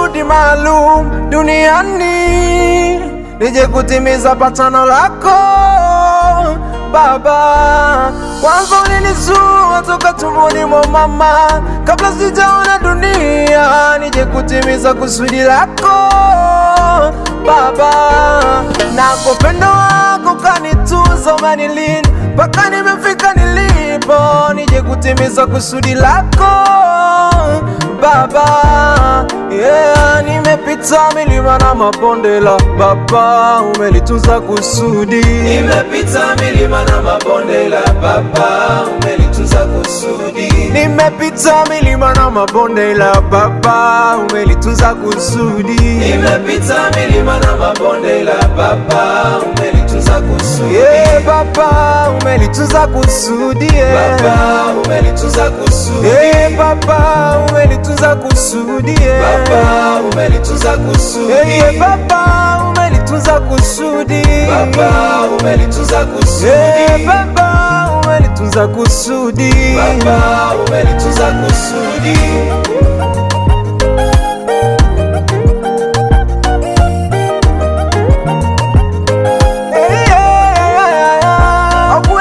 kusudi maalum duniani, nije kutimiza patano lako Baba. Kwanza ulinizua toka tumboni mwa mama, kabla sijaona dunia, nije kutimiza kusudi lako Baba. Na kwa upendo wako kanitunza, umenilinda mpaka nimefika nilipo, nije kutimiza kusudi lako Baba. Yeah, nimepita milima na mabonde la Baba, umelitunza kusudi. Nimepita milima na mabonde la Baba, umelitunza kusudi. Nimepita milima na mabonde la Baba, umelitunza kusudi. Nimepita milima na mabonde la Baba, umelitunza kusudi. Yeah, Baba, umelitunza kusudi. Yeah. Baba, umelitunza kusudi. Yeah, Baba, umelitunza kusudi. Yeah. Baba, umelitunza kusudi. Yeah, Baba, umelitunza kusudi. Baba, umelitunza kusudi. Yeah, Baba, umelitunza kusudi. Baba, umelitunza kusudi.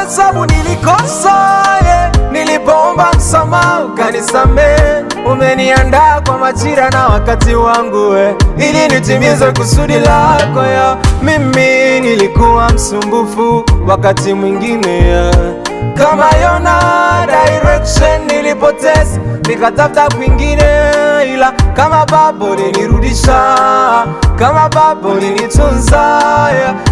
Sababu nilikosa, nilipoomba msamaha ukanisamehe. Umeniandaa kwa majira na wakati wangu, ili nitimize kusudi lako ya. Mimi nilikuwa msumbufu wakati mwingine, kama Yona direction nilipoteza, nikatafuta kwingine, ila kama Baba ulinirudisha, kama Baba ulinitunza,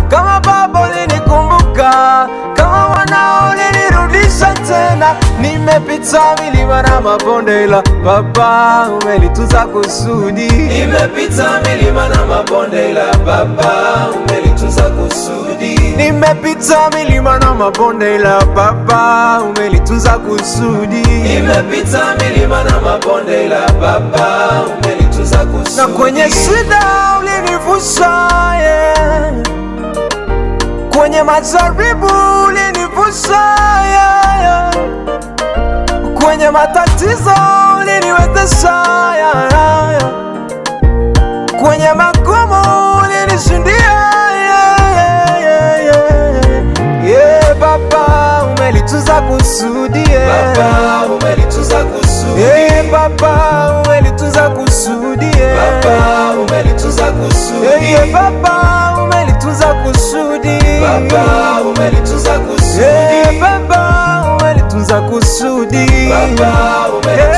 kama Baba ulinikumbuka, kama wanao ulinirudisha tena. Nimepita milima na mabonde ila Baba umelitunza kusudi. Nimepita milima na mabonde ila Baba umelitunza kusudi. Nimepita milima na mabonde ila Baba umelitunza kusudi. Nimepita milima na mabonde ila Baba umelitunza kusudi. Na kwenye shida ulinivusha, yeah. Kwenye majaribu ulinivusha, yeah, yeah. Kwenye matatizo uliniwezesha, yeah, yeah. Kwenye magumu ulinishindia, yeah, yeah, yeah. Yeah, Baba umelitunza kusudi, yeah. Baba umelitunza kusudi. Yeah, Baba umelitunza kusudi, yeah. Baba umelitunza kusudi. Yeah, Baba umelitunza kusudi. Baba umelitunza kusudi. Yeah, Baba umelitunza kusudi. Baba umelitunza